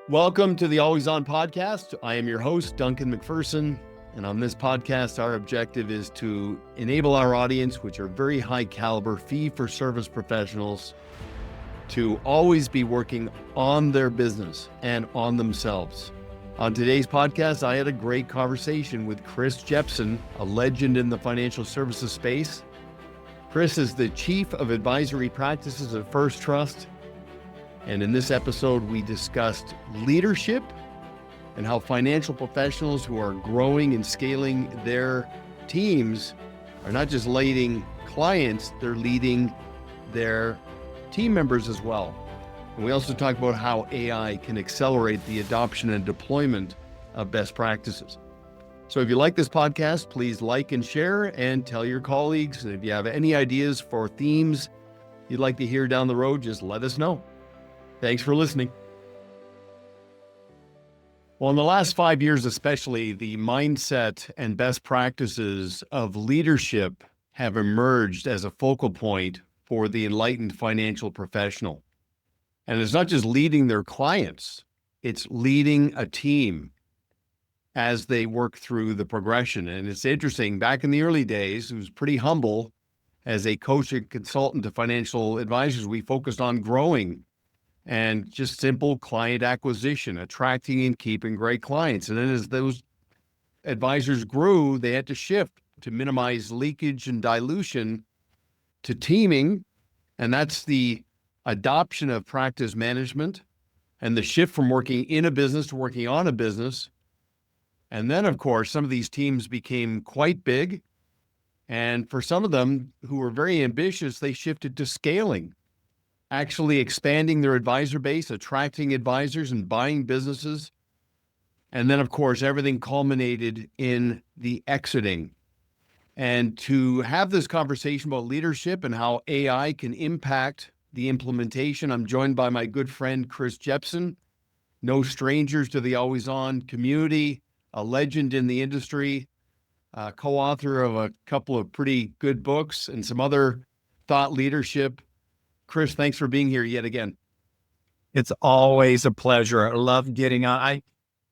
Welcome to the Always On podcast. I am your host, Duncan MacPherson. And on this podcast, our objective is to enable our audience, which are very high caliber fee-for-service professionals, to always be working on their business and on themselves. On today's podcast, I had a great conversation with Chris Jeppesen, a legend in the financial services space. Chris is the Chief of Advisory Practices at First Trust. And in this episode, we discussed leadership and how financial professionals who are growing and scaling their teams are not just leading clients, they're leading their team members as well. And we also talk about how AI can accelerate the adoption and deployment of best practices. So if you like this podcast, please like and share and tell your colleagues. And if you have any ideas for themes you'd like to hear down the road, just let us know. Thanks for listening. Well, in the last 5 years especially, the mindset and best practices of leadership have emerged as a focal point for the enlightened financial professional. And it's not just leading their clients, it's leading a team as they work through the progression. And it's interesting, back in the early days, it was pretty humble. As a coach and consultant to financial advisors, we focused on growing and just simple client acquisition, attracting and keeping great clients. And then as those advisors grew, they had to shift to minimize leakage and dilution to teaming. And that's the adoption of practice management and the shift from working in a business to working on a business. And then, of course, some of these teams became quite big. And for some of them who were very ambitious, they shifted to scaling, actually expanding their advisor base, attracting advisors and buying businesses. And then, of course, everything culminated in the exiting. And to have this conversation about leadership and how AI can impact the implementation, I'm joined by my good friend, Chris Jeppesen, no strangers to the Always On community, a legend in the industry, co-author of a couple of pretty good books and some other thought leadership. Chris, thanks for being here yet again. It's always a pleasure. I love getting on.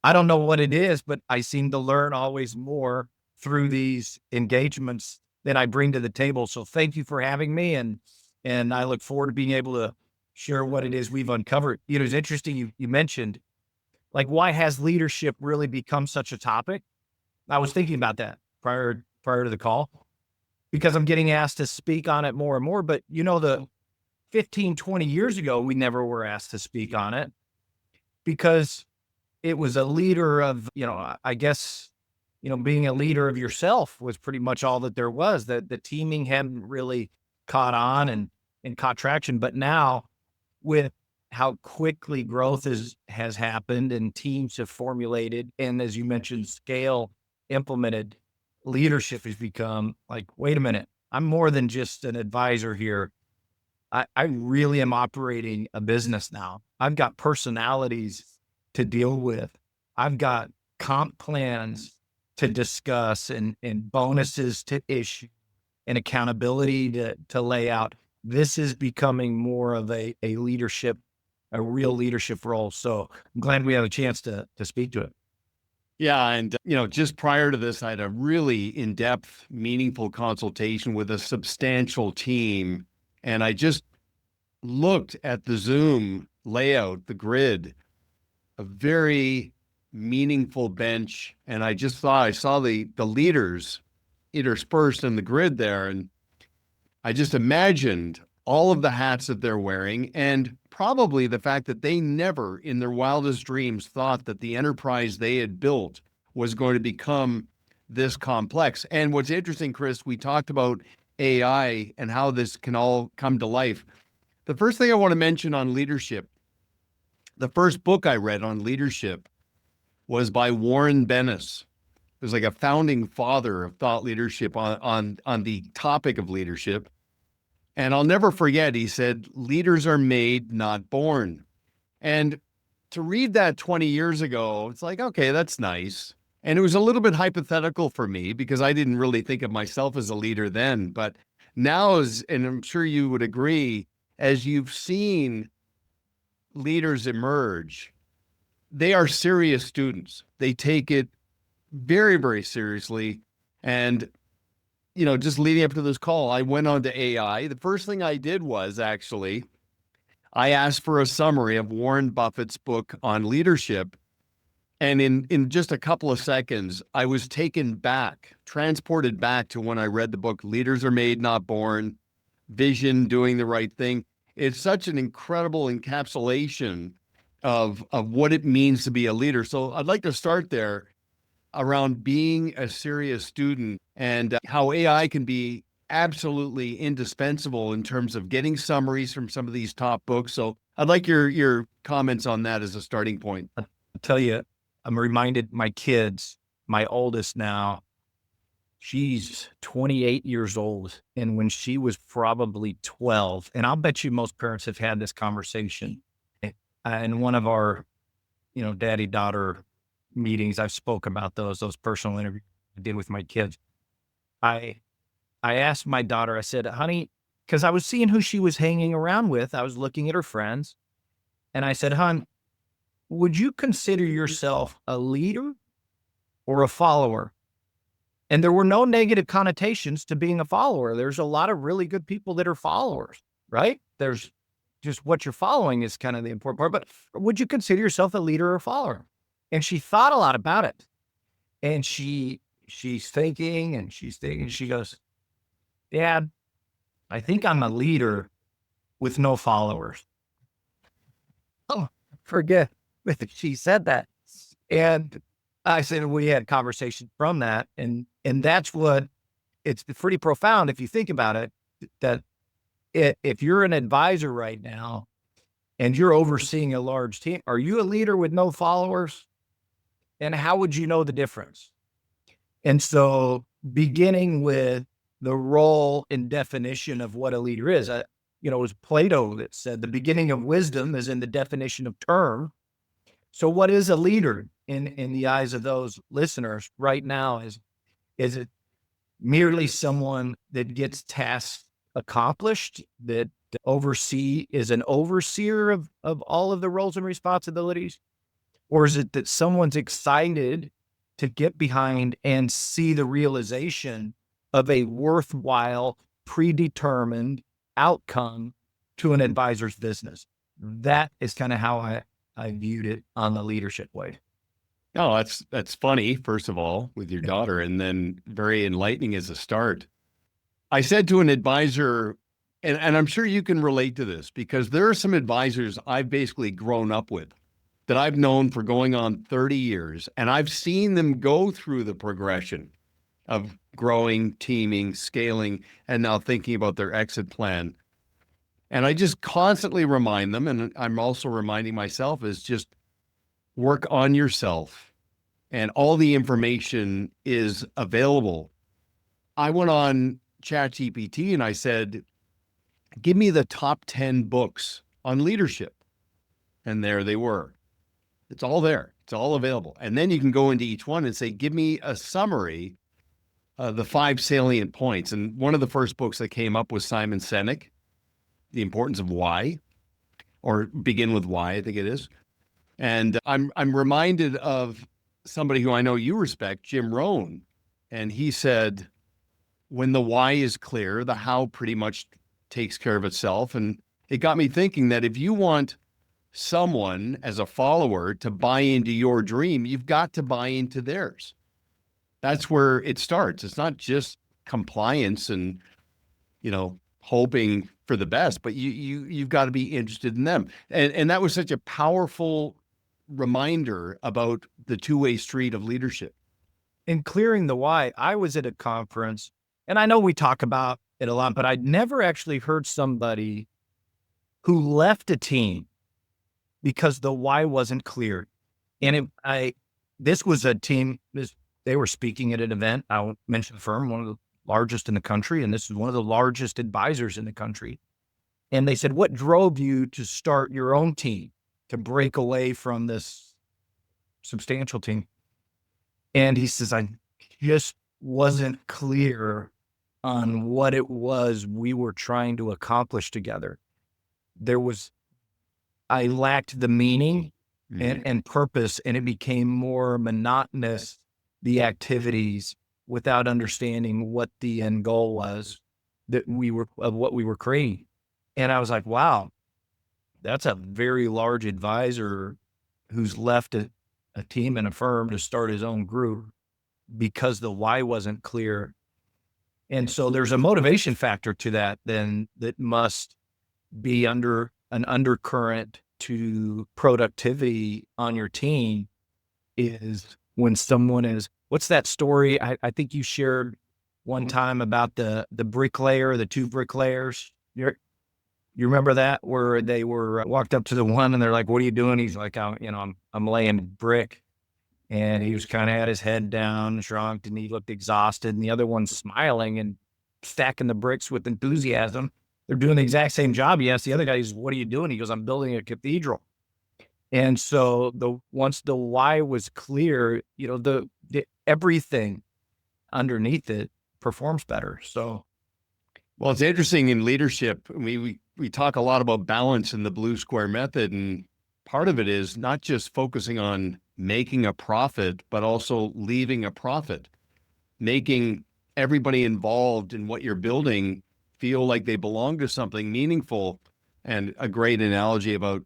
I don't know what it is, but I seem to learn always more through these engagements that I bring to the table. So thank you for having me. And I look forward to being able to share what it is we've uncovered. You know, it's interesting. You mentioned, like, why has leadership really become such a topic? I was thinking about that prior to the call, because I'm getting asked to speak on it more and more. But, you know, the 15, 20 years ago, we never were asked to speak on it because it was a leader of, I guess, being a leader of yourself was pretty much all that there was. That the teaming hadn't really caught on and caught traction. But now, with how quickly growth has happened and teams have formulated, and as you mentioned, scale implemented, leadership has become like, wait a minute, I'm more than just an advisor here. I really am operating a business now. I've got personalities to deal with. I've got comp plans to discuss and bonuses to issue and accountability to lay out. This is becoming more of a real leadership role. So I'm glad we have a chance to speak to it. Yeah. And, just prior to this, I had a really in-depth, meaningful consultation with a substantial team. And I just looked at the Zoom layout, the grid, a very meaningful bench. And I just thought I saw the leaders interspersed in the grid there. And I just imagined all of the hats that they're wearing, and probably the fact that they never in their wildest dreams thought that the enterprise they had built was going to become this complex. And what's interesting, Chris, we talked about AI and how this can all come to life. The first thing I want to mention on leadership, the first book I read on leadership was by Warren Bennis. It was like a founding father of thought leadership on the topic of leadership. And I'll never forget, he said, leaders are made, not born. And to read that 20 years ago, it's like, okay, that's nice. And it was a little bit hypothetical for me because I didn't really think of myself as a leader then. But now, and I'm sure you would agree, as you've seen leaders emerge, they are serious students. They take it very, very seriously. And, just leading up to this call, I went on to AI. The first thing I did was actually, I asked for a summary of Warren Buffett's book on leadership. And in just a couple of seconds, I was transported back to when I read the book, Leaders Are Made, Not Born, Vision, Doing the Right Thing. It's such an incredible encapsulation of what it means to be a leader. So I'd like to start there around being a serious student and how AI can be absolutely indispensable in terms of getting summaries from some of these top books. So I'd like your comments on that as a starting point. I'll tell you, I'm reminded my kids, my oldest now, she's 28 years old. And when she was probably 12, and I'll bet you most parents have had this conversation. In one of our, daddy-daughter meetings, I've spoke about those personal interviews I did with my kids. I asked my daughter, I said, honey, because I was seeing who she was hanging around with. I was looking at her friends. And I said, hon, would you consider yourself a leader or a follower? And there were no negative connotations to being a follower. There's a lot of really good people that are followers, right? There's just what you're following is kind of the important part. But would you consider yourself a leader or a follower? And she thought a lot about it. And she's thinking, she goes, Dad, I think I'm a leader with no followers. Oh, forget it. She said that. And I said, we had conversation from that. And that's what it's pretty profound. If you think about it, that if you're an advisor right now and you're overseeing a large team, are you a leader with no followers? And how would you know the difference? And so beginning with the role and definition of what a leader is, it was Plato that said the beginning of wisdom is in the definition of term. So what is a leader in the eyes of those listeners right now? Is it merely someone that gets tasks accomplished, that is an overseer of all of the roles and responsibilities? Or is it that someone's excited to get behind and see the realization of a worthwhile, predetermined outcome to an advisor's business? That is kind of how I viewed it on the leadership way. Oh, that's funny, first of all, with your daughter, and then very enlightening as a start. I said to an advisor, and I'm sure you can relate to this, because there are some advisors I've basically grown up with that I've known for going on 30 years, and I've seen them go through the progression of growing, teaming, scaling, and now thinking about their exit plan. And I just constantly remind them, and I'm also reminding myself, is just work on yourself, and all the information is available. I went on ChatGPT and I said, give me the top 10 books on leadership. And there they were. It's all there. It's all available. And then you can go into each one and say, give me a summary of the 5 salient points. And one of the first books that came up was Simon Sinek, The Importance of Why, or Begin with Why, I think it is. And I'm reminded of somebody who I know you respect, Jim Rohn. And he said, when the why is clear, the how pretty much takes care of itself. And it got me thinking that if you want someone as a follower to buy into your dream, you've got to buy into theirs. That's where it starts. It's not just compliance and, hoping for the best, but you've got to be interested in them. And that was such a powerful reminder about the two-way street of leadership. In clearing the why, I was at a conference, and I know we talk about it a lot, but I'd never actually heard somebody who left a team because the why wasn't clear. And this was a team, they were speaking at an event. I won't mention the firm, one of the largest in the country, and this is one of the largest advisors in the country. And they said, what drove you to start your own team, to break away from this substantial team? And he says, I just wasn't clear on what it was we were trying to accomplish together. I lacked the meaning and purpose, and it became more monotonous, the activities, without understanding what the end goal was of what we were creating. And I was like, wow, that's a very large advisor who's left a team and a firm to start his own group because the why wasn't clear. And so there's a motivation factor to that then that must be under an undercurrent to productivity on your team, is when someone is, what's that story? I think you shared one time about the bricklayer, the two bricklayers. You remember that, where they were walked up to the one and they're like, "What are you doing?" He's like, I'm laying brick." And he was kind of had his head down, shrunk, and he looked exhausted. And the other one's smiling and stacking the bricks with enthusiasm. They're doing the exact same job. He asked the other guy, "What are you doing?" He goes, "I'm building a cathedral." And so once the why was clear, the everything underneath it performs better. So, Well, it's interesting in leadership. We talk a lot about balance in the Blue Square method, and part of it is not just focusing on making a profit, but also leaving a profit, making everybody involved in what you're building feel like they belong to something meaningful. And a great analogy about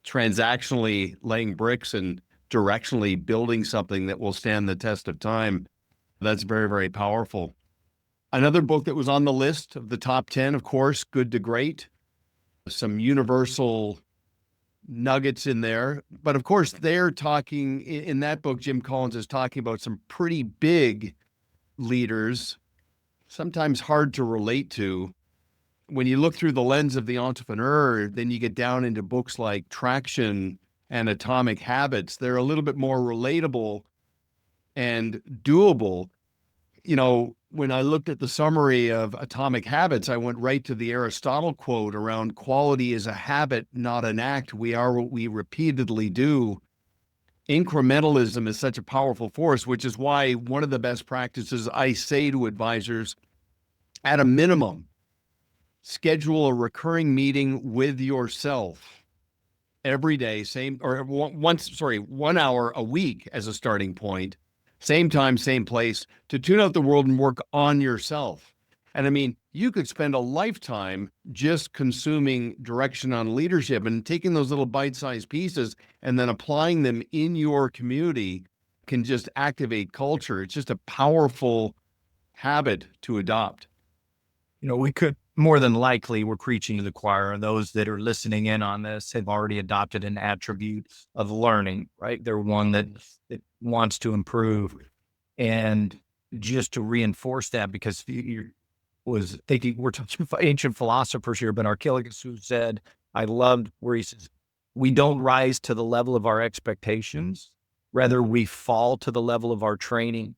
transactionally laying bricks and directionally building something that will stand the test of time. That's very, very powerful. Another book that was on the list of the top 10, of course, Good to Great. Some universal nuggets in there. But of course, they're talking in that book, Jim Collins is talking about some pretty big leaders, sometimes hard to relate to. When you look through the lens of the entrepreneur, then you get down into books like Traction and Atomic Habits. They're a little bit more relatable and doable. When I looked at the summary of Atomic Habits, I went right to the Aristotle quote around quality is a habit, not an act. We are what we repeatedly do. Incrementalism is such a powerful force, which is why one of the best practices I say to advisors, at a minimum, schedule a recurring meeting with yourself every day, 1 hour a week as a starting point. Same time, same place, to tune out the world and work on yourself. And I mean, you could spend a lifetime just consuming direction on leadership, and taking those little bite-sized pieces and then applying them in your community can just activate culture. It's just a powerful habit to adopt. we could, more than likely, we're preaching to the choir, and those that are listening in on this have already adopted an attribute of learning, right? They're one that wants to improve. And just to reinforce that, because was thinking, we're talking ancient philosophers here, but Archelaus, who said, I loved where he says, we don't rise to the level of our expectations, rather we fall to the level of our training.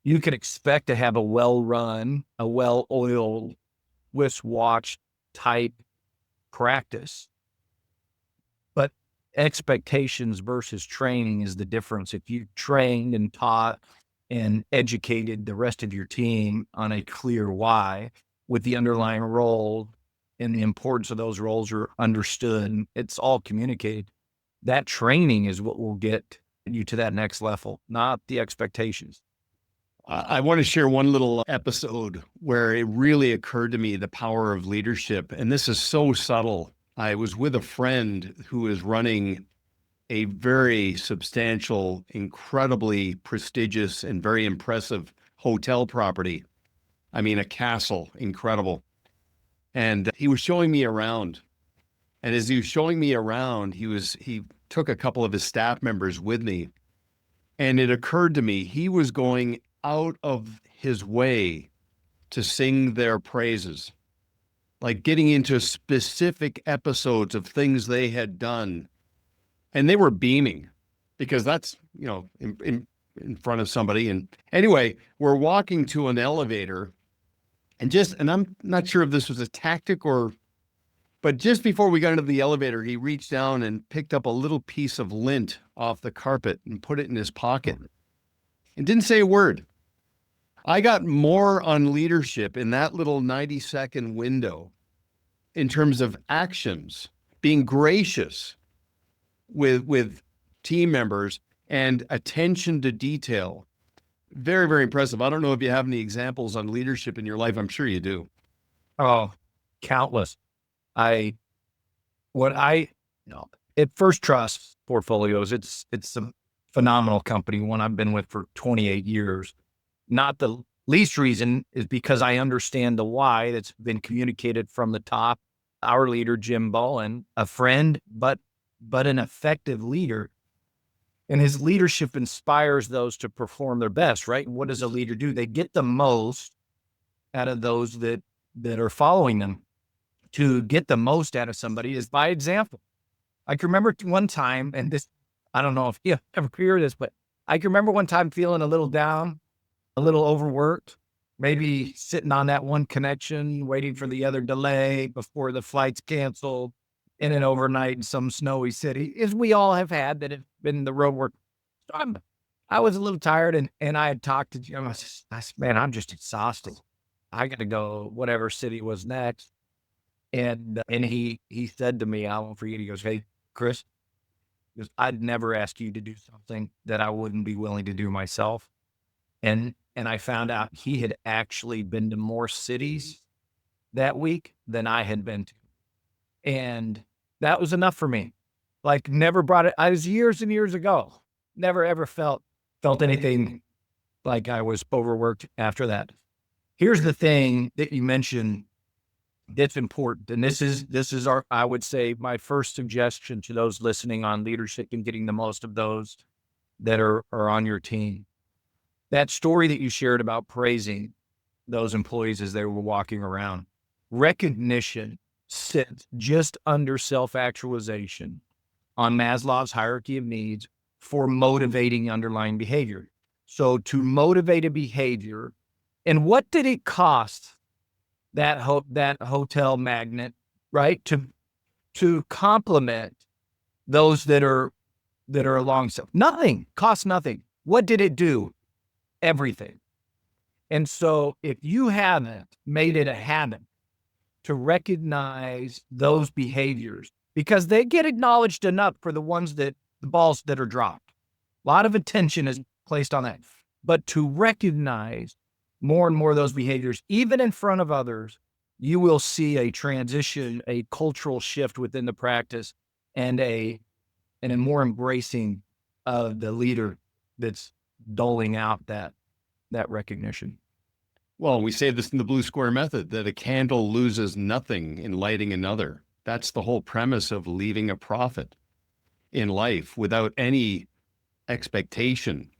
You can expect to have a well-run, a well-oiled, wrist-watch type practice, but expectations versus training is the difference. If you trained and taught and educated the rest of your team on a clear why, with the underlying role and the importance of those roles are understood, it's all communicated, that training is what will get you to that next level, not the expectations. I want to share one little episode where it really occurred to me the power of leadership. And this is so subtle. I was with a friend who is running a very substantial, incredibly prestigious, and very impressive hotel property. I mean, a castle, incredible. And he was showing me around. And as he was showing me around, he took a couple of his staff members with me. And it occurred to me, he was going out of his way to sing their praises, like getting into specific episodes of things they had done. And they were beaming because that's, in front of somebody. And anyway, we're walking to an elevator and I'm not sure if this was a tactic but just before we got into the elevator, he reached down and picked up a little piece of lint off the carpet and put it in his pocket and didn't say a word. I got more on leadership in that little 90-second window in terms of actions, being gracious with team members, and attention to detail. Very, very impressive. I don't know if you have any examples on leadership in your life. I'm sure you do. Oh, countless. I, what I, no, at First Trust Portfolios, it's a phenomenal company, one I've been with for 28 years. Not the least reason is because I understand the why that's been communicated from the top. Our leader, Jim Bowen, a friend, but an effective leader. And his leadership inspires those to perform their best, right? And what does a leader do? They get the most out of those that are following them. To get the most out of somebody is by example. I can remember one time, and this, I don't know if you ever hear this, but I can remember one time feeling a little down, a little overworked, maybe sitting on that one connection, waiting for the other delay before the flight's canceled in an overnight in some snowy city, as we all have had that have been the road work. So I was a little tired, and I had talked to Jim. I said, man, I'm just exhausted. I got to go whatever city was next. And he said to me, I won't forget, he goes, hey, Chris, he goes, I'd never ask you to do something that I wouldn't be willing to do myself. And I found out he had actually been to more cities that week than I had been to. And that was enough for me. Like, never brought it. I was years and years ago, never ever felt anything like I was overworked after that. Here's the thing that you mentioned that's important. And this is our, I would say, my first suggestion to those listening on leadership and getting the most of those that are on your team. That story that you shared about praising those employees as they were walking around, recognition sits just under self-actualization on Maslow's hierarchy of needs for motivating underlying behavior. So to motivate a behavior, and what did it cost that hotel magnate, right? To compliment those that are alongside. Nothing, cost nothing. What did it do? Everything. And so if you haven't made it a habit to recognize those behaviors, because they get acknowledged enough for the balls that are dropped. A lot of attention is placed on that. But to recognize more and more of those behaviors, even in front of others, you will see a transition, a cultural shift within the practice, and a more embracing of the leader that's doling out that recognition. Well, we say this in the Blue Square Method, that a candle loses nothing in lighting another. That's the whole premise of leaving a profit in life without any expectation.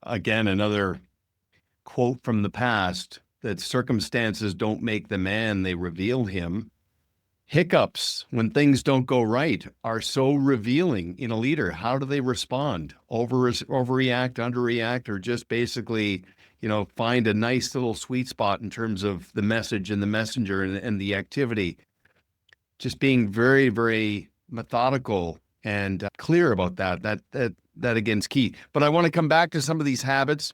Again, another quote from the past, that circumstances don't make the man, they reveal him. Hiccups, when things don't go right, are so revealing in a leader. How do they respond? Overreact, underreact, or just basically, find a nice little sweet spot in terms of the message and the messenger and the activity. Just being very, very methodical and clear about that again is key. But I want to come back to some of these habits.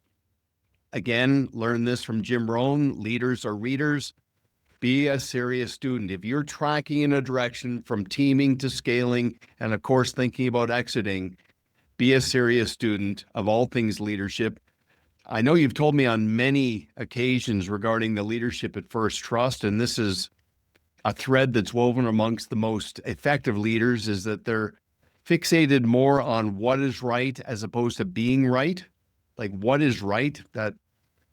Again, learn this from Jim Rohn. Leaders are readers. Be a serious student. If you're tracking in a direction from teaming to scaling, and of course, thinking about exiting, be a serious student of all things leadership. I know you've told me on many occasions regarding the leadership at First Trust, and this is a thread that's woven amongst the most effective leaders, is that they're fixated more on what is right as opposed to being right. Like, what is right? That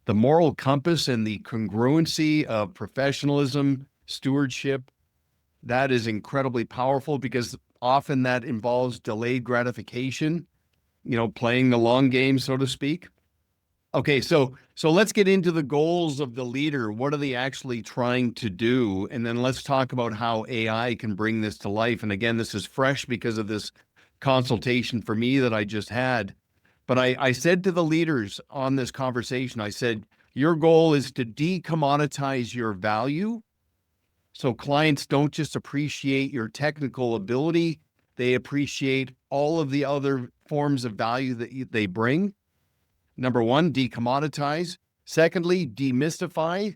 the moral compass and the congruency of professionalism, stewardship, that is incredibly powerful, because often that involves delayed gratification, playing the long game, so to speak. Okay, so let's get into the goals of the leader. What are they actually trying to do? And then let's talk about how AI can bring this to life. And again, this is fresh because of this consultation for me that I just had. But I said to the leaders on this conversation, I said, your goal is to decommoditize your value. So clients don't just appreciate your technical ability, they appreciate all of the other forms of value that they bring. Number one, decommoditize. Secondly, demystify,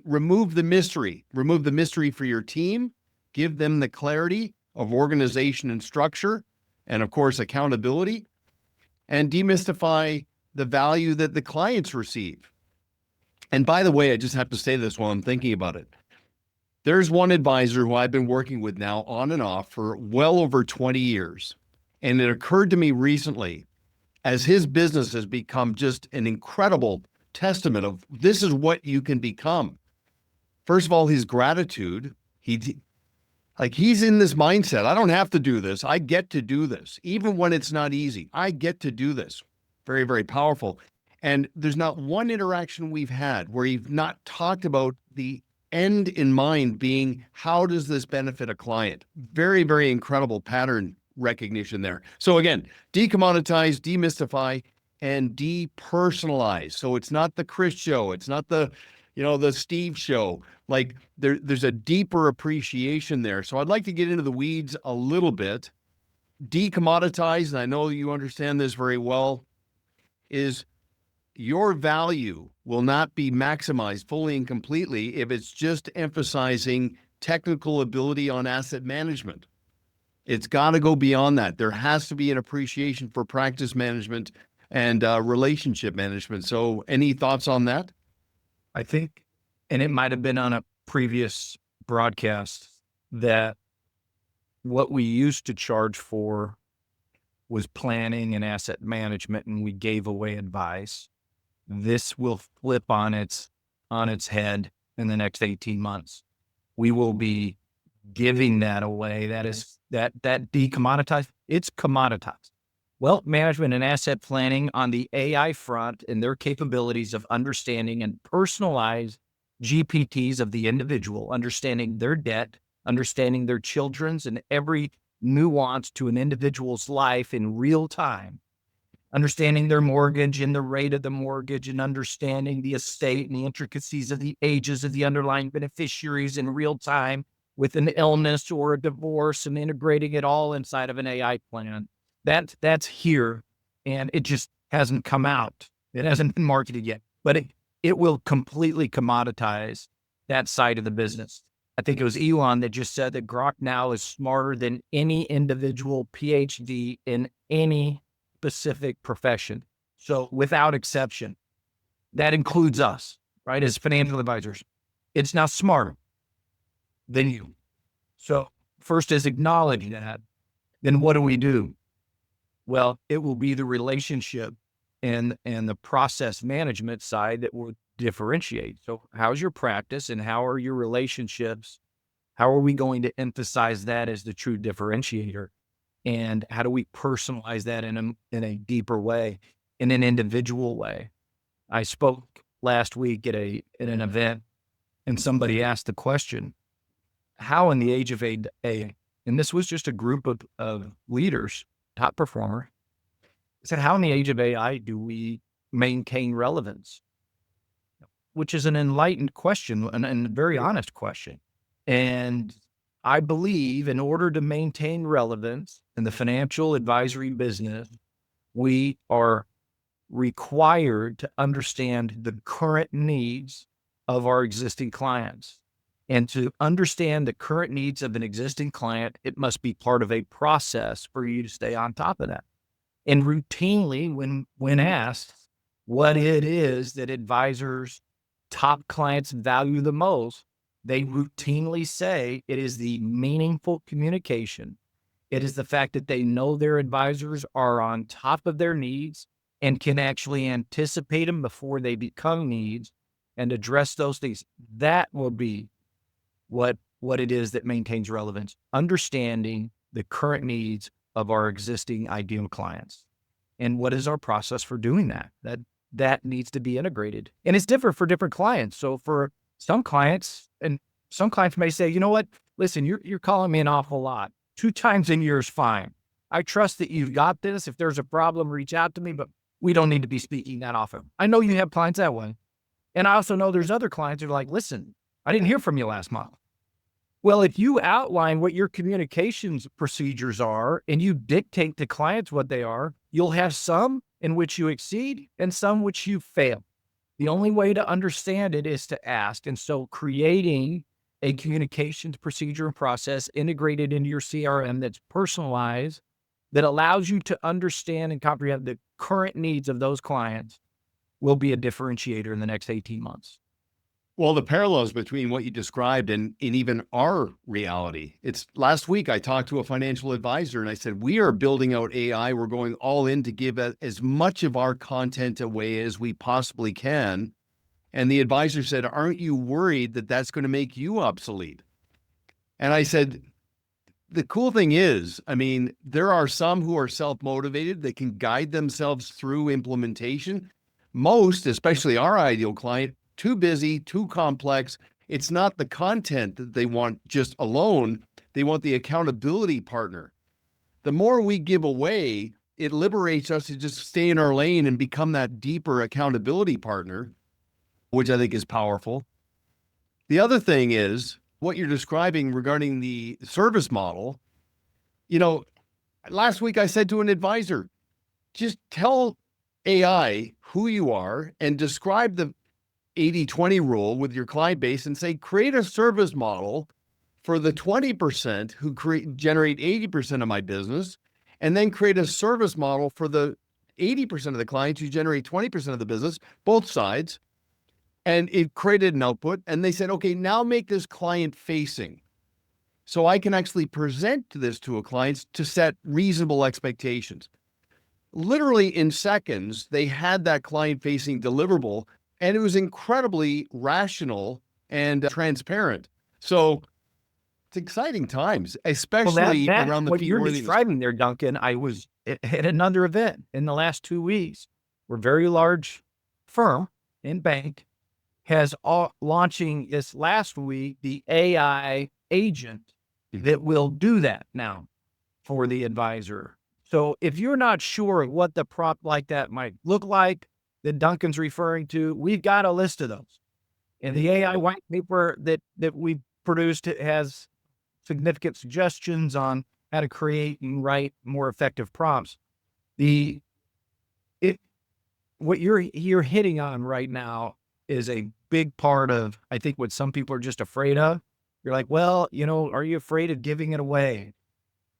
remove the mystery. Remove the mystery for your team. Give them the clarity of organization and structure. and of course, accountability, and demystify the value that the clients receive. And by the way, I just have to say this while I'm thinking about it. There's one advisor who I've been working with now on and off for well over 20 years. And it occurred to me recently, as his business has become just an incredible testament of this is what you can become. First of all, his gratitude. He's in this mindset. I don't have to do this. I get to do this. Even when it's not easy, I get to do this. Very, very powerful. And there's not one interaction we've had where you've not talked about the end in mind being, how does this benefit a client? Very, very incredible pattern recognition there. So again, decommoditize, demystify, and depersonalize. So it's not the Chris show. It's not the Steve show. Like there's a deeper appreciation there. So I'd like to get into the weeds a little bit. Decommoditize, and I know you understand this very well, is your value will not be maximized fully and completely if it's just emphasizing technical ability on asset management. It's got to go beyond that. There has to be an appreciation for practice management and relationship management. So any thoughts on that? I think, and it might have been on a previous broadcast, that what we used to charge for was planning and asset management, and we gave away advice. This will flip on its head in the next 18 months. We will be giving that away. That is that decommoditized. It's commoditized. Wealth management and asset planning on the AI front and their capabilities of understanding and personalized GPTs of the individual, understanding their debt, understanding their children's and every nuance to an individual's life in real time, understanding their mortgage and the rate of the mortgage, and understanding the estate and the intricacies of the ages of the underlying beneficiaries in real time with an illness or a divorce, and integrating it all inside of an AI plan. That's here, and it just hasn't come out. It hasn't been marketed yet, but it will completely commoditize that side of the business. I think it was Elon that just said that Grok now is smarter than any individual PhD in any specific profession. So without exception, that includes us, right? As financial advisors, it's now smarter than you. So first is acknowledge that. Then what do? Well, it will be the relationship and the process management side that will differentiate. So how's your practice and how are your relationships? How are we going to emphasize that as the true differentiator? And how do we personalize that in a deeper way, in an individual way? I spoke last week at an event, and somebody asked the question, how in the age of AI, and this was just a group of leaders, top performer, said, how in the age of AI do we maintain relevance? Which is an enlightened question and a very honest question. And I believe in order to maintain relevance in the financial advisory business, we are required to understand the current needs of our existing clients. And to understand the current needs of an existing client, it must be part of a process for you to stay on top of that. And routinely, when asked what it is that advisors, top clients value the most, they routinely say it is the meaningful communication. It is the fact that they know their advisors are on top of their needs and can actually anticipate them before they become needs and address those things. That will be what it is that maintains relevance, understanding the current needs of our existing ideal clients. And what is our process for doing that? That needs to be integrated. And it's different for different clients. So for some clients, and some clients may say, you know what, listen, you're calling me an awful lot. 2 times a year is fine. I trust that you've got this. If there's a problem, reach out to me, but we don't need to be speaking that often. I know you have clients that way. And I also know there's other clients who are like, listen, I didn't hear from you last month. Well, if you outline what your communications procedures are and you dictate to clients what they are, you'll have some in which you exceed and some which you fail. The only way to understand it is to ask. And so creating a communications procedure and process integrated into your CRM that's personalized that allows you to understand and comprehend the current needs of those clients will be a differentiator in the next 18 months. Well, the parallels between what you described and even our reality. It's last week I talked to a financial advisor and I said, we are building out AI. We're going all in to give as much of our content away as we possibly can. And the advisor said, aren't you worried that that's going to make you obsolete? And I said, the cool thing is, I mean, there are some who are self-motivated that can guide themselves through implementation. Most, especially our ideal client, too busy, too complex. It's not the content that they want just alone. They want the accountability partner. The more we give away, it liberates us to just stay in our lane and become that deeper accountability partner, which I think is powerful. The other thing is what you're describing regarding the service model. You know, last week I said to an advisor, just tell AI who you are and describe the 80-20 rule with your client base and say, create a service model for the 20% who generate 80% of my business, and then create a service model for the 80% of the clients who generate 20% of the business, both sides. And it created an output. And they said, okay, now make this client facing. So I can actually present this to a client to set reasonable expectations. Literally in seconds, they had that client facing deliverable. And it was incredibly rational and transparent. So it's exciting times, especially around the what fee you're worthiness. describing there, Duncan. I was at another event in the last 2 weeks. We're a very large firm and bank has launching this last week the AI agent that will do that now for the advisor. So if you're not sure what the prompt like that might look like, that Duncan's referring to, we've got a list of those. And the AI white paper that we produced has significant suggestions on how to create and write more effective prompts. What you're hitting on right now is a big part of, I think, what some people are just afraid of. You're like, well, are you afraid of giving it away?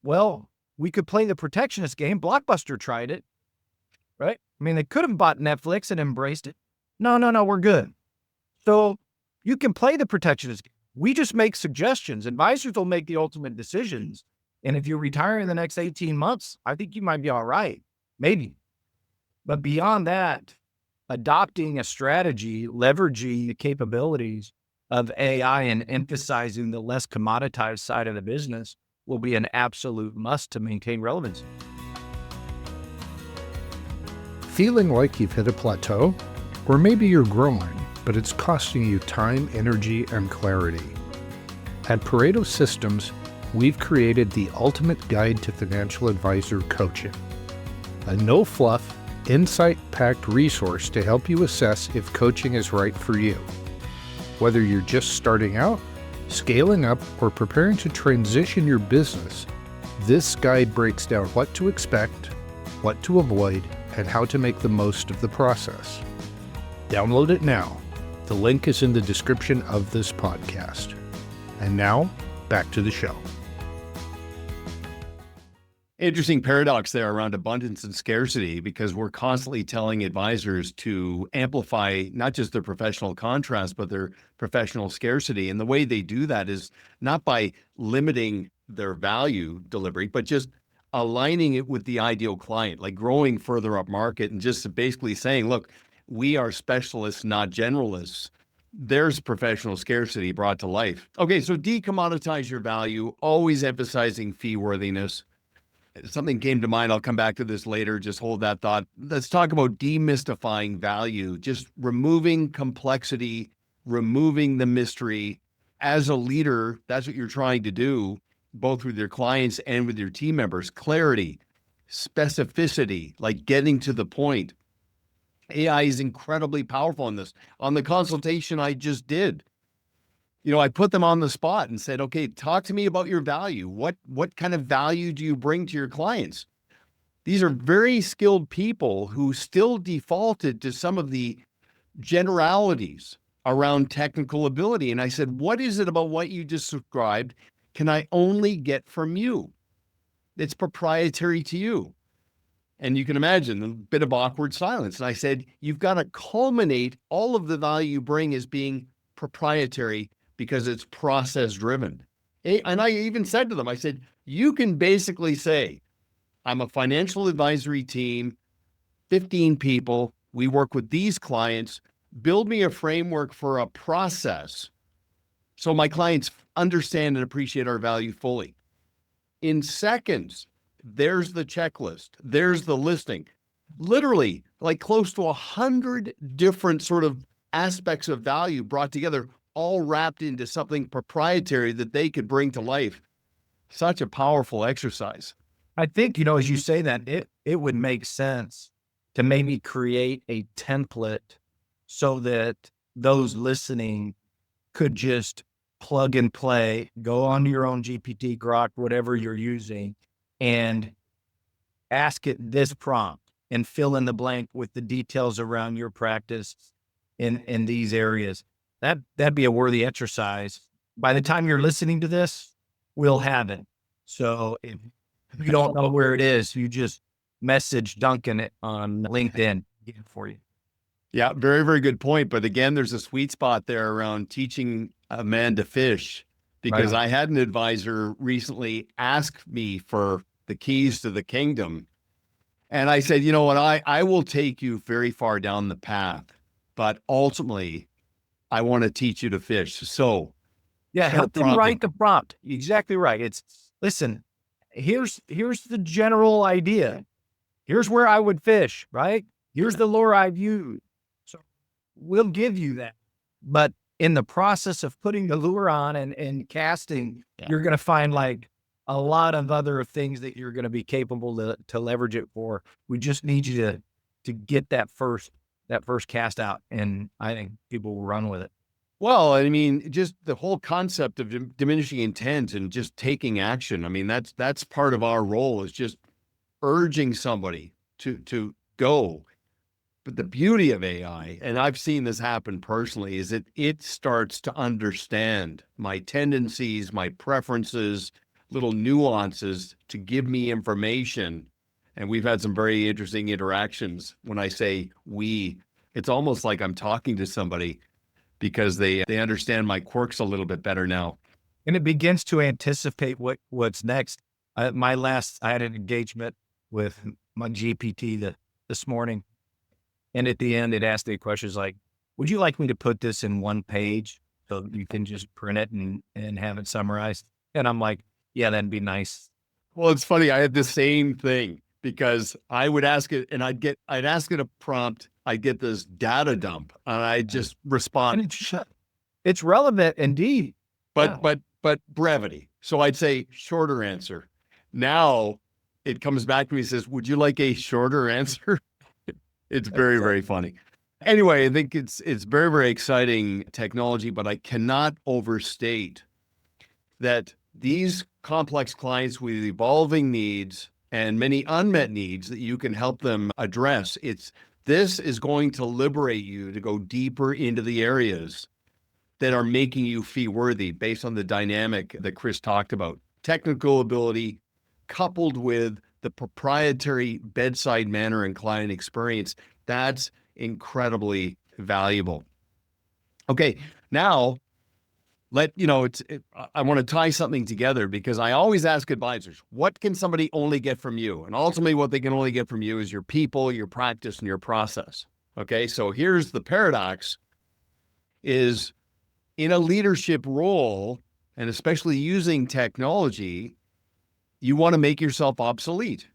Well, we could play the protectionist game. Blockbuster tried it. Right? I mean, they could have bought Netflix and embraced it. No, we're good. So you can play the protectionist game. We just make suggestions. Advisors will make the ultimate decisions. And if you retire in the next 18 months, I think you might be all right. Maybe. But beyond that, adopting a strategy, leveraging the capabilities of AI and emphasizing the less commoditized side of the business will be an absolute must to maintain relevance. Feeling like you've hit a plateau? Or maybe you're growing, but it's costing you time, energy, and clarity. At Pareto Systems, we've created the ultimate guide to financial advisor coaching. A no-fluff, insight-packed resource to help you assess if coaching is right for you. Whether you're just starting out, scaling up, or preparing to transition your business, this guide breaks down what to expect, what to avoid, and how to make the most of the process. Download it now. The link is in the description of this podcast. And now, back to the show. Interesting paradox there around abundance and scarcity, because we're constantly telling advisors to amplify not just their professional contrast, but their professional scarcity. And the way they do that is not by limiting their value delivery, but just aligning it with the ideal client, like growing further up market and just basically saying, look, we are specialists, not generalists. There's professional scarcity brought to life. Okay, so decommoditize your value, always emphasizing fee worthiness. Something came to mind. I'll come back to this later. Just hold that thought. Let's talk about demystifying value, just removing complexity, removing the mystery. As a leader, that's what you're trying to do, both with your clients and with your team members. Clarity, specificity, like getting to the point. AI is incredibly powerful in this. On the consultation I just did, I put them on the spot and said, okay, talk to me about your value. What kind of value do you bring to your clients? These are very skilled people who still defaulted to some of the generalities around technical ability. And I said, what is it about what you just described can I only get from you? It's proprietary to you. And you can imagine a bit of awkward silence. And I said, you've got to culminate all of the value you bring as being proprietary because it's process driven. And I even said to them, I said, you can basically say, I'm a financial advisory team, 15 people. We work with these clients. Build me a framework for a process so my clients understand and appreciate our value fully. In seconds, there's the checklist. There's the listing. Literally, like close to 100 different sort of aspects of value brought together, all wrapped into something proprietary that they could bring to life. Such a powerful exercise. I think, as you say that, it would make sense to maybe create a template so that those listening could just plug and play, go onto your own GPT, Grok, whatever you're using, and ask it this prompt and fill in the blank with the details around your practice in these areas. That'd be a worthy exercise. By the time you're listening to this, we'll have it. So if you don't know where it is, you just message Duncan it on LinkedIn. Get it for you. Yeah, very, very good point. But again, there's a sweet spot there around teaching a man to fish, because Right. I had an advisor recently ask me for the keys to the kingdom. And I said, you know what, I will take you very far down the path, but ultimately I want to teach you to fish. So Yeah, start help them prompting. write the prompt. Exactly right. Listen, here's the general idea. Here's where I would fish, right? Here's the lure I've used. So we'll give you that. But in the process of putting the lure on and casting, you're going to find like a lot of other things that you're going to be capable to leverage it for. We just need you to get that first cast out. And I think people will run with it. Well, I mean, just the whole concept of diminishing intent and just taking action. I mean, that's part of our role, is just urging somebody to go. But the beauty of AI, and I've seen this happen personally, is that it starts to understand my tendencies, my preferences, little nuances to give me information. And we've had some very interesting interactions. When I say we, it's almost like I'm talking to somebody, because they understand my quirks a little bit better now. And it begins to anticipate what's next. I had an engagement with my GPT this morning. And at the end, it asked the questions like, would you like me to put this in one page so you can just print it and have it summarized? And I'm like, yeah, that'd be nice. Well, it's funny. I had the same thing, because I would ask it and I'd ask it a prompt. I'd get this data dump and I'd just respond. And it's relevant indeed. But brevity. So I'd say shorter answer. Now it comes back to me and says, would you like a shorter answer? It's very, very funny. Anyway, I think it's very, very exciting technology, but I cannot overstate that these complex clients with evolving needs and many unmet needs that you can help them address, this is going to liberate you to go deeper into the areas that are making you fee worthy based on the dynamic that Chris talked about. Technical ability coupled with the proprietary bedside manner and client experience, that's incredibly valuable. Okay, now I want to tie something together, because I always ask advisors, what can somebody only get from you? And ultimately what they can only get from you is your people, your practice, and your process. Okay, so here's the paradox, is in a leadership role, and especially using technology, you want to make yourself obsolete.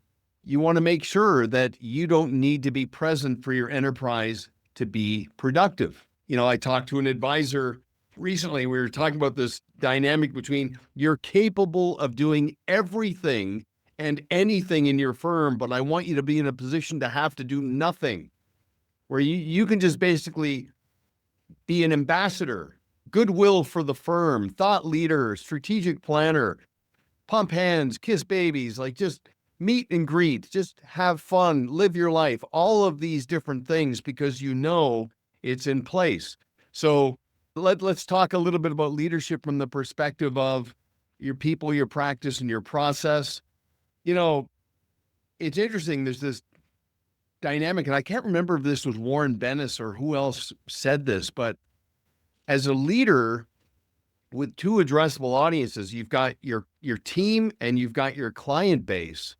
You want to make sure that you don't need to be present for your enterprise to be productive. I talked to an advisor recently. We were talking about this dynamic between you're capable of doing everything and anything in your firm, but I want you to be in a position to have to do nothing, where you can just basically be an ambassador, goodwill for the firm, thought leader, strategic planner, pump hands, kiss babies, like just meet and greet, just have fun, live your life, all of these different things, because it's in place. So let's talk a little bit about leadership from the perspective of your people, your practice, and your process. You know, it's interesting. There's this dynamic, and I can't remember if this was Warren Bennis or who else said this, but as a leader with two addressable audiences, you've got your team and you've got your client base.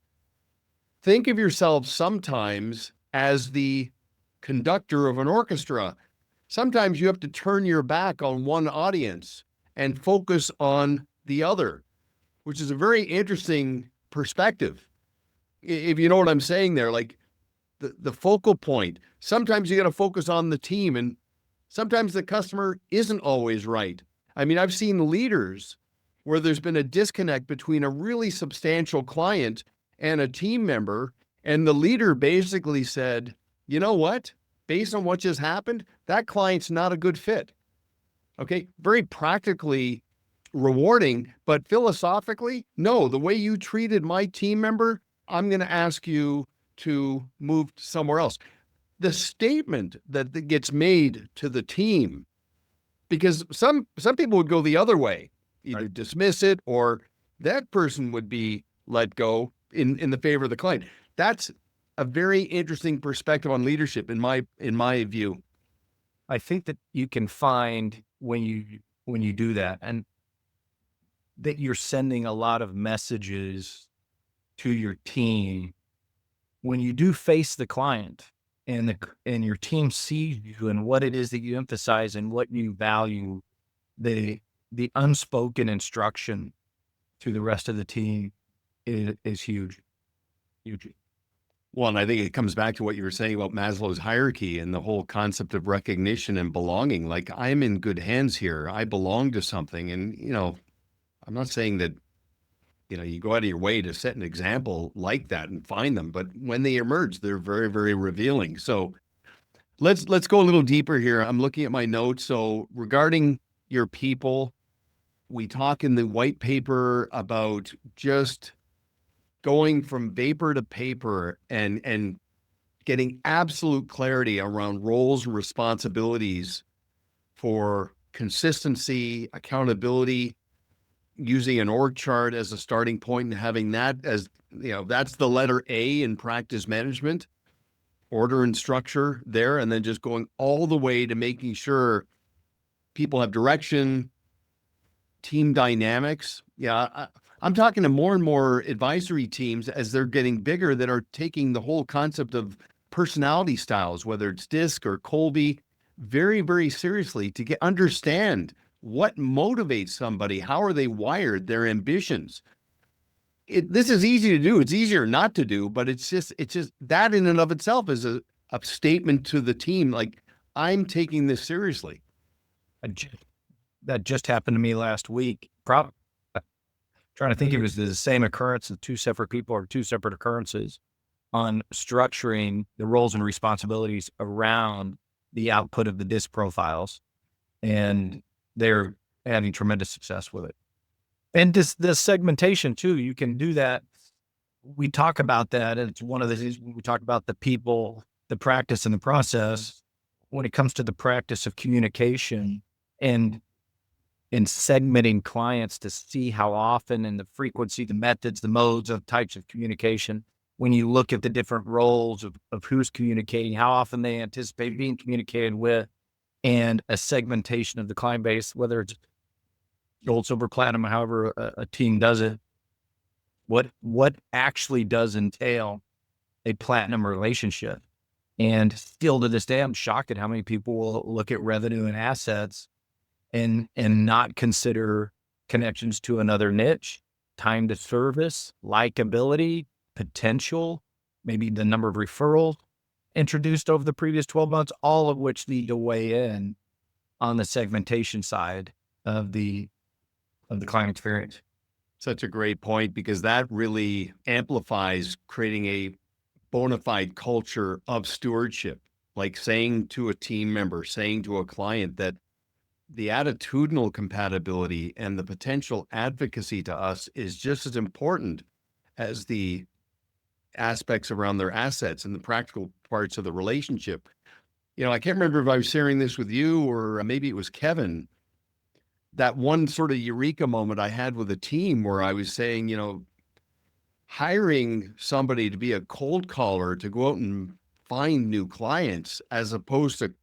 Think of yourself sometimes as the conductor of an orchestra. Sometimes you have to turn your back on one audience and focus on the other, which is a very interesting perspective. If you know what I'm saying there, like the focal point. Sometimes you got to focus on the team, and sometimes the customer isn't always right. I mean, I've seen leaders where there's been a disconnect between a really substantial client and a team member, and the leader basically said, you know what? Based on what just happened, that client's not a good fit. Okay, very practically rewarding, but philosophically, no, the way you treated my team member, I'm going to ask you to move somewhere else. The statement that gets made to the team, because some people would go the other way, either Right. dismiss it or that person would be let go in the favor of the client. That's a very interesting perspective on leadership in my view. I think that you can find when you do that, and that you're sending a lot of messages to your team when you do face the client, and your team sees you and what it is that you emphasize and what you value. The unspoken instruction to the rest of the team is huge, huge. Well, and I think it comes back to what you were saying about Maslow's hierarchy and the whole concept of recognition and belonging. Like, I'm in good hands here. I belong to something. And, I'm not saying that, you go out of your way to set an example like that and find them, but when they emerge, they're very, very revealing. So let's go a little deeper here. I'm looking at my notes. So regarding your people, we talk in the white paper about just going from vapor to paper and getting absolute clarity around roles and responsibilities for consistency, accountability, using an org chart as a starting point and having that as, that's the letter A in practice management, order and structure there, and then just going all the way to making sure people have direction, team dynamics. Yeah, I'm talking to more and more advisory teams as they're getting bigger that are taking the whole concept of personality styles, whether it's DISC or Colby, very, very seriously to understand what motivates somebody, how are they wired, their ambitions. This is easy to do. It's easier not to do, but it's just that in and of itself is a statement to the team, like, I'm taking this seriously. That just happened to me last week. Trying to think if it was the same occurrence of two separate people or two separate occurrences on structuring the roles and responsibilities around the output of the DISC profiles. And they're having tremendous success with it. And the segmentation too, you can do that. We talk about that. And it's one of the things we talk about: the people, the practice, and the process. When it comes to the practice of communication and segmenting clients to see how often and the frequency, the methods, the modes of types of communication, when you look at the different roles of who's communicating, how often they anticipate being communicated with, and a segmentation of the client base, whether it's gold, silver, platinum, however a team does it, what actually does entail a platinum relationship. And still to this day, I'm shocked at how many people will look at revenue and assets and not consider connections to another niche, time to service, likability, potential, maybe the number of referrals introduced over the previous 12 months, all of which need to weigh in on the segmentation side of the client experience. Such a great point, because that really amplifies creating a bona fide culture of stewardship, like saying to a team member, saying to a client that the attitudinal compatibility and the potential advocacy to us is just as important as the aspects around their assets and the practical parts of the relationship. I can't remember if I was sharing this with you or maybe it was Kevin, that one sort of eureka moment I had with a team where I was saying, hiring somebody to be a cold caller to go out and find new clients, as opposed to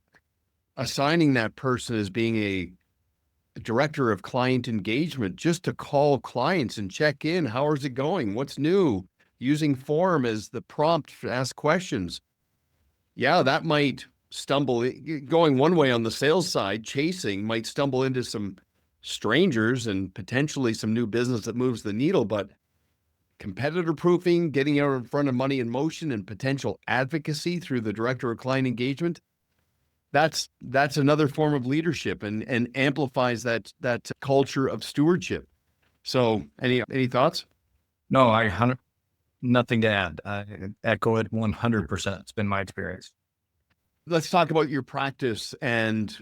assigning that person as being a director of client engagement, just to call clients and check in. How is it going? What's new? Using form as the prompt to ask questions. Yeah, that might stumble, going one way on the sales side, chasing might stumble into some strangers and potentially some new business that moves the needle, but competitor proofing, getting out in front of money in motion, and potential advocacy through the director of client engagement, that's another form of leadership and amplifies that culture of stewardship. So any thoughts? No, nothing to add. I echo it 100%. It's been my experience. Let's talk about your practice. And,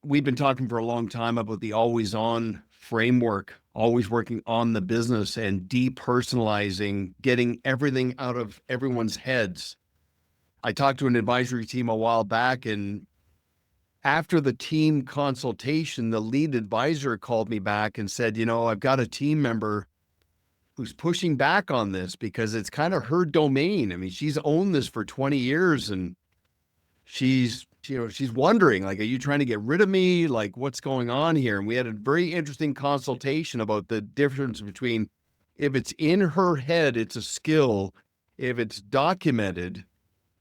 we've been talking for a long time about the always on framework, always working on the business and depersonalizing, getting everything out of everyone's heads. I talked to an advisory team a while back, and after the team consultation, the lead advisor called me back and said, I've got a team member who's pushing back on this because it's kind of her domain. I mean, she's owned this for 20 years and she's wondering, like, are you trying to get rid of me? Like, what's going on here? And we had a very interesting consultation about the difference between, if it's in her head, it's a skill. If it's documented,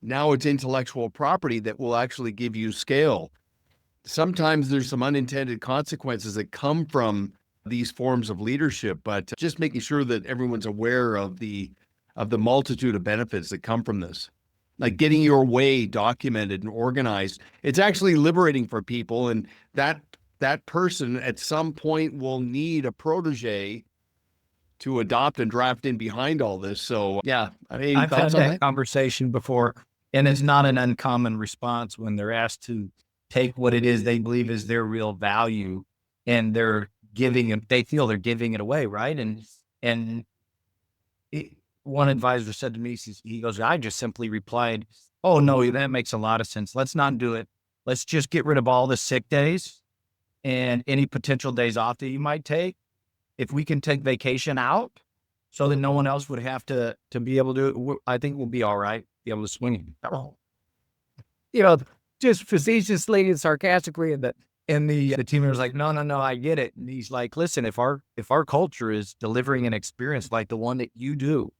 now it's intellectual property that will actually give you scale. Sometimes there's some unintended consequences that come from these forms of leadership, but just making sure that everyone's aware of the multitude of benefits that come from this. Like getting your way documented and organized. It's actually liberating for people, and that person at some point will need a protege to adopt and draft in behind all this. So yeah, I've had that conversation before, and it's not an uncommon response when they're asked to take what it is they believe is their real value, and they feel they're giving it away, right? One advisor said to me, he goes, I just simply replied, oh no, that makes a lot of sense. Let's not do it. Let's just get rid of all the sick days and any potential days off that you might take. If we can take vacation out so that no one else would have to be able to do it, I think we'll be all right, be able to swing it. Just facetiously and sarcastically, and the team member's like, no, I get it. And he's like, listen, if our culture is delivering an experience like the one that you do,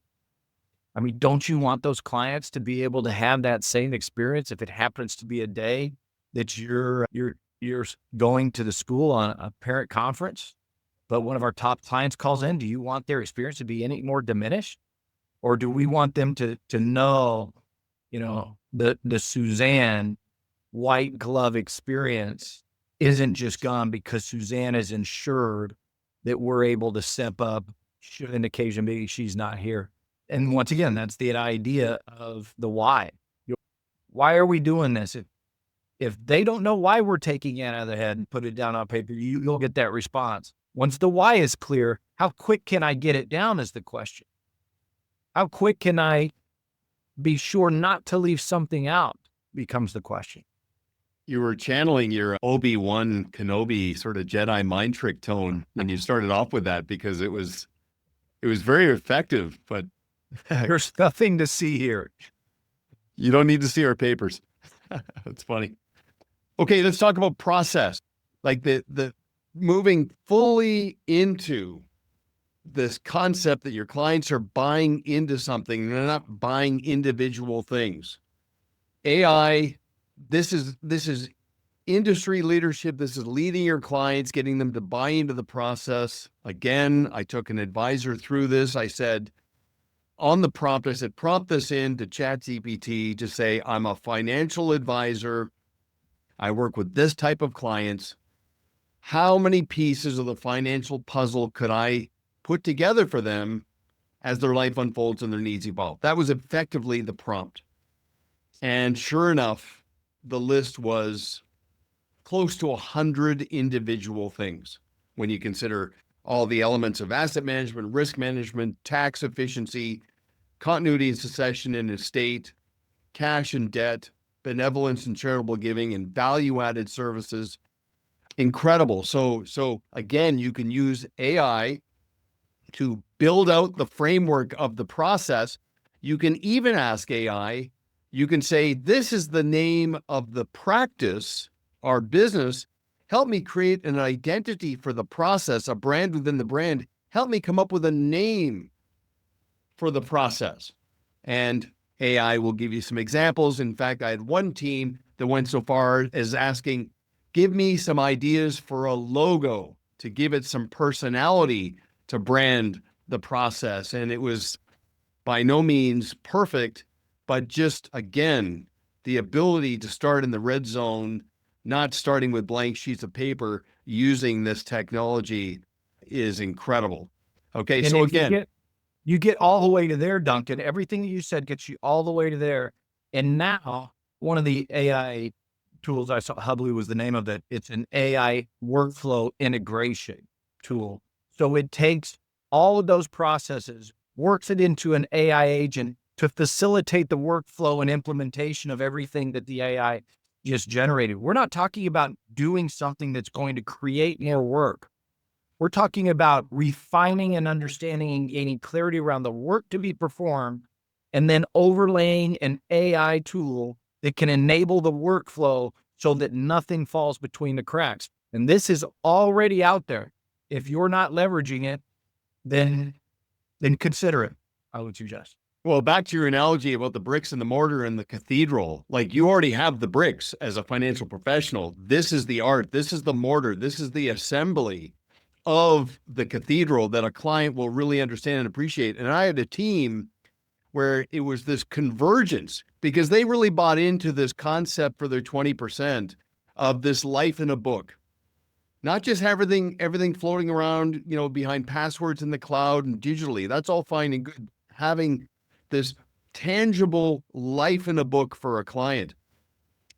I mean, don't you want those clients to be able to have that same experience if it happens to be a day that you're going to the school on a parent conference, but one of our top clients calls in? Do you want their experience to be any more diminished? Or do we want them to know, the Suzanne white glove experience isn't just gone because Suzanne is ensured that we're able to step up should an occasion be she's not here. And once again, that's the idea of the why. Why are we doing this? If they don't know why we're taking it out of the head and put it down on paper, you'll get that response. Once the why is clear, how quick can I get it down is the question. How quick can I be sure not to leave something out becomes the question. You were channeling your Obi-Wan Kenobi sort of Jedi mind trick tone when you started off with that, because it was very effective, but there's nothing to see here. You don't need to see our papers. That's funny. Okay, let's talk about process. Like the moving fully into this concept that your clients are buying into something. They're not buying individual things. AI, this is industry leadership. This is leading your clients, getting them to buy into the process. Again, I took an advisor through this. I said, on the prompt, I said, prompt this into ChatGPT to say, I'm a financial advisor. I work with this type of clients. How many pieces of the financial puzzle could I put together for them as their life unfolds and their needs evolve? That was effectively the prompt. And sure enough, the list was close to 100 individual things when you consider all the elements of asset management, risk management, tax efficiency, continuity and succession in estate, cash and debt, benevolence and charitable giving, and value-added services. Incredible. So again, you can use AI to build out the framework of the process. You can even ask AI, you can say, this is the name of the practice, our business. Help me create an identity for the process, a brand within the brand. Help me come up with a name for the process. And AI will give you some examples. In fact, I had one team that went so far as asking, give me some ideas for a logo to give it some personality to brand the process. And it was by no means perfect, but just, again, the ability to start in the red zone, not starting with blank sheets of paper, using this technology is incredible. Okay, And so if again, you get all the way to there, Duncan. Everything that you said gets you all the way to there. And now one of the AI tools I saw, Hubly was the name of it. It's an AI workflow integration tool. So it takes all of those processes, works it into an AI agent to facilitate the workflow and implementation of everything that the AI just generated. We're not talking about doing something that's going to create more work. We're talking about refining and understanding and gaining clarity around the work to be performed, and then overlaying an AI tool that can enable the workflow so that nothing falls between the cracks. And this is already out there. If you're not leveraging it, then consider it, I would suggest. well, back to your analogy about the bricks and the mortar and the cathedral, like you already have the bricks as a financial professional. This is the art, this is the mortar, this is the assembly of the cathedral that a client will really understand and appreciate. And I had a team where it was this convergence because they really bought into this concept for their 20% of this life in a book. Not just everything floating around, behind passwords in the cloud and digitally. That's all fine and good. Having this tangible life in a book for a client.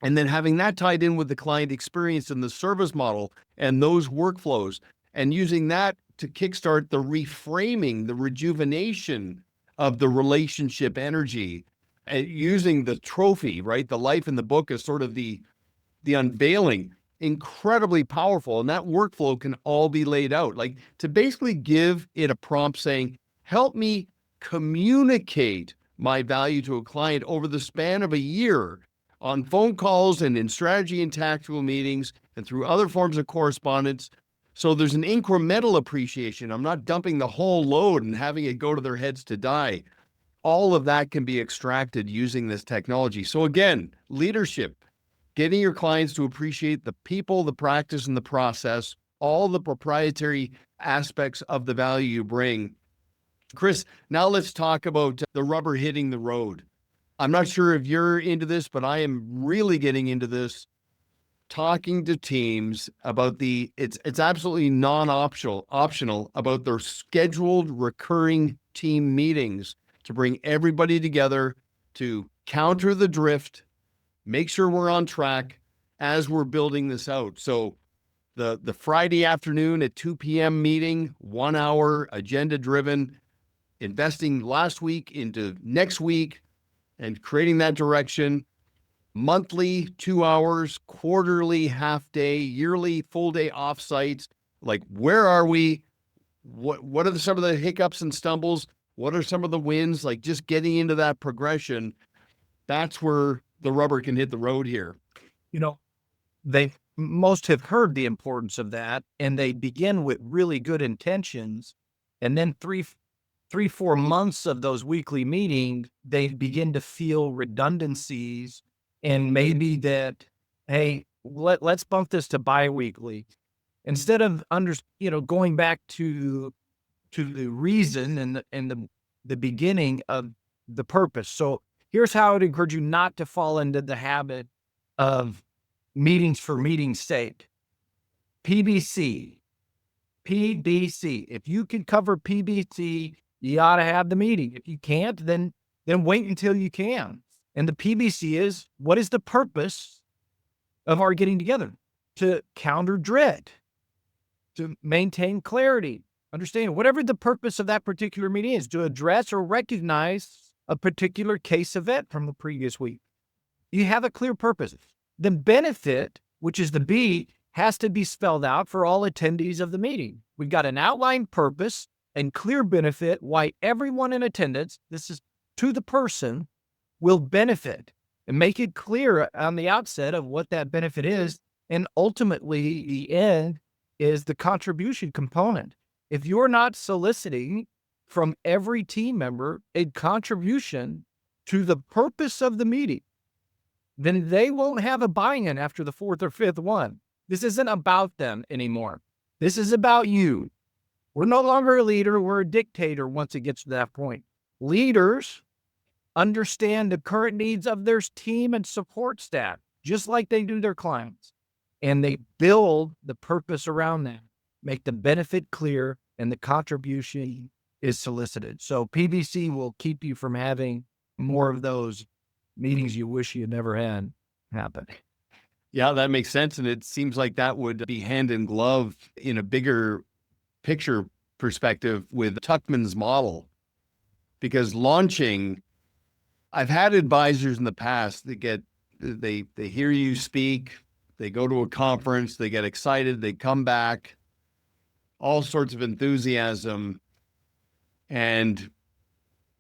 And then having that tied in with the client experience and the service model and those workflows, and using that to kickstart the reframing, the rejuvenation of the relationship energy, and using the trophy, right? The life in the book is sort of the unveiling. Incredibly powerful. And that workflow can all be laid out. Like to basically give it a prompt saying, help me communicate my value to a client over the span of a year on phone calls and in strategy and tactical meetings and through other forms of correspondence. So there's an incremental appreciation. I'm not dumping the whole load and having it go to their heads to die. All of that can be extracted using this technology. So again, leadership, getting your clients to appreciate the people, the practice, and the process, all the proprietary aspects of the value you bring. Chris, now let's talk about the rubber hitting the road. I'm not sure if you're into this, but I am really getting into this, talking to teams about it's absolutely optional about their scheduled recurring team meetings to bring everybody together to counter the drift, make sure we're on track as we're building this out. So the Friday afternoon at 2 p.m. meeting, 1 hour, agenda driven, investing last week into next week and creating that direction. Monthly 2 hours, quarterly half day, yearly full day offsites. Like, where are we? What are some of the hiccups and stumbles? What are some of the wins? Like, just getting into that progression. That's where the rubber can hit the road here. Most have heard the importance of that, and they begin with really good intentions, and then 3-4 months of those weekly meetings, they begin to feel redundancies. And maybe that, hey, let's bump this to biweekly instead of going back to the reason and the beginning of the purpose. So here's how I would encourage you not to fall into the habit of meetings for meeting's sake. PBC. If you can cover PBC, you ought to have the meeting. If you can't, then wait until you can. And the PBC is, what is the purpose of our getting together? To counter dread, to maintain clarity, understand whatever the purpose of that particular meeting is, to address or recognize a particular case event from the previous week. You have a clear purpose. The benefit, which is the B, has to be spelled out for all attendees of the meeting. We've got an outlined purpose. and clear benefit why everyone in attendance, this is to the person, will benefit, and make it clear on the outset of what that benefit is. And ultimately, the end is the contribution component. If you're not soliciting from every team member a contribution to the purpose of the meeting, then they won't have a buy-in after the fourth or fifth one. This isn't about them anymore. This is about you. We're no longer a leader, we're a dictator once it gets to that point. Leaders understand the current needs of their team and support staff, just like they do their clients. And they build the purpose around that, make the benefit clear, and the contribution is solicited. So PBC will keep you from having more of those meetings you wish you never had happen. Yeah, that makes sense. And it seems like that would be hand in glove in a bigger picture perspective with Tuckman's model. Because launching, I've had advisors in the past that they hear you speak, they go to a conference, they get excited, they come back, all sorts of enthusiasm. And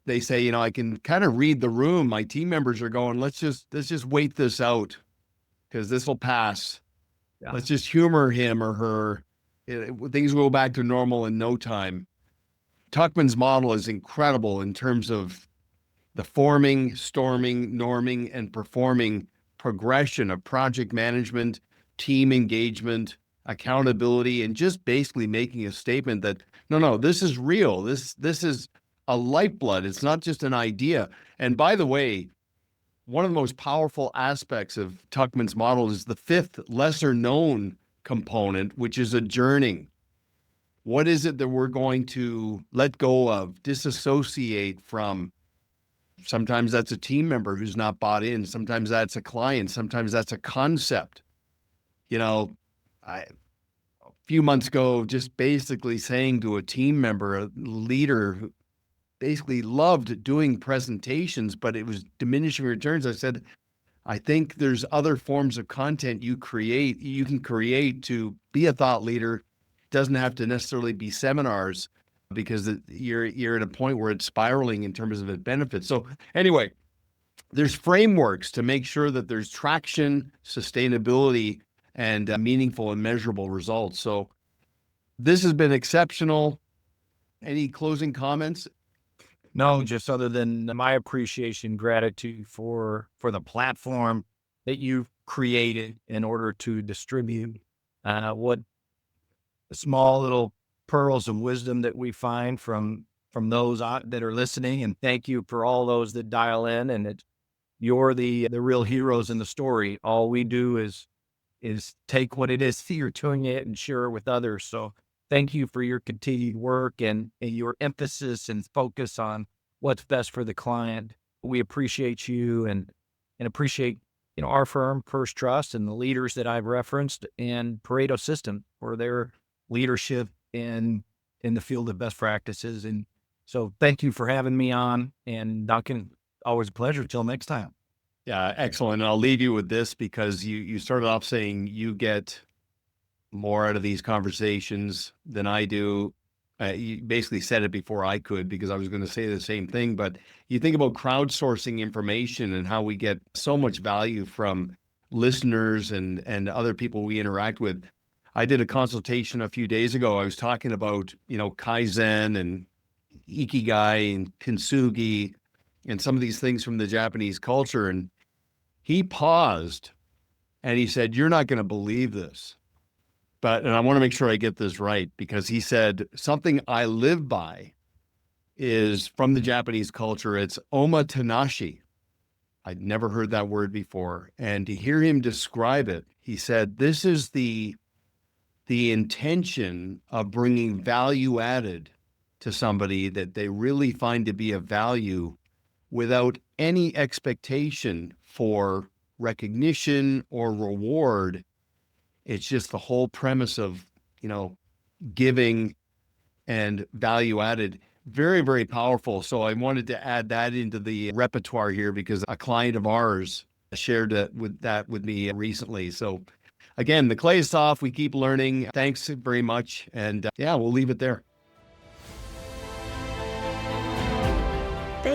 they say, I can kind of read the room. My team members are going, let's just wait this out because this will pass. Yeah. Let's just humor him or her. Things will go back to normal in no time. Tuckman's model is incredible in terms of the forming, storming, norming, and performing progression of project management, team engagement, accountability, and just basically making a statement that, no, this is real. This is a lifeblood. It's not just an idea. And by the way, one of the most powerful aspects of Tuckman's model is the fifth lesser known component, which is adjourning. What is it that we're going to let go of, disassociate from? Sometimes that's a team member who's not bought in. Sometimes that's a client. Sometimes that's a concept. A few months ago, just basically saying to a team member, a leader who basically loved doing presentations, but it was diminishing returns. I said, I think there's other forms of content you can create to be a thought leader. It doesn't have to necessarily be seminars because you're at a point where it's spiraling in terms of its benefits. So anyway, there's frameworks to make sure that there's traction, sustainability, and meaningful and measurable results. So this has been exceptional. Any closing comments? No, just other than my appreciation, gratitude for the platform that you've created in order to distribute what small little pearls of wisdom that we find from those that are listening. And thank you for all those that dial in. And you're the real heroes in the story. All we do is take what it is you're doing it and share it with others. So thank you for your continued work and your emphasis and focus on what's best for the client. We appreciate you and appreciate our firm, First Trust, and the leaders that I've referenced, and Pareto System for their leadership in the field of best practices. And so thank you for having me on. And Duncan, always a pleasure. Till next time. Yeah, excellent. And I'll leave you with this because you started off saying you get more out of these conversations than I do. You basically said it before I could because I was going to say the same thing. But you think about crowdsourcing information and how we get so much value from listeners and other people we interact with. I did a consultation a few days ago. I was talking about, Kaizen and Ikigai and Kintsugi and some of these things from the Japanese culture. And he paused and he said, "You're not going to believe this." And I want to make sure I get this right, because he said something I live by is from the Japanese culture. It's omotenashi. I'd never heard that word before. And to hear him describe it, he said, this is the intention of bringing value added to somebody that they really find to be of value without any expectation for recognition or reward. It's just the whole premise of, giving and value added. Very, very powerful. So I wanted to add that into the repertoire here because a client of ours shared that with me recently. So again, the clay is soft. We keep learning. Thanks very much. And we'll leave it there.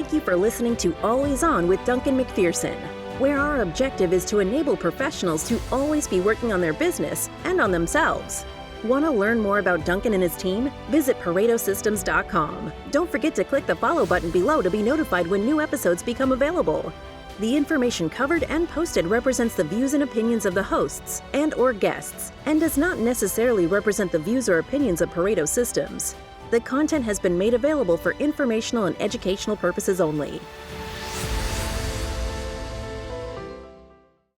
Thank you for listening to Always On with Duncan MacPherson, where our objective is to enable professionals to always be working on their business and on themselves. Want to learn more about Duncan and his team? Visit ParetoSystems.com. Don't forget to click the follow button below to be notified when new episodes become available. The information covered and posted represents the views and opinions of the hosts and/or guests and does not necessarily represent the views or opinions of Pareto Systems. The content has been made available for informational and educational purposes only.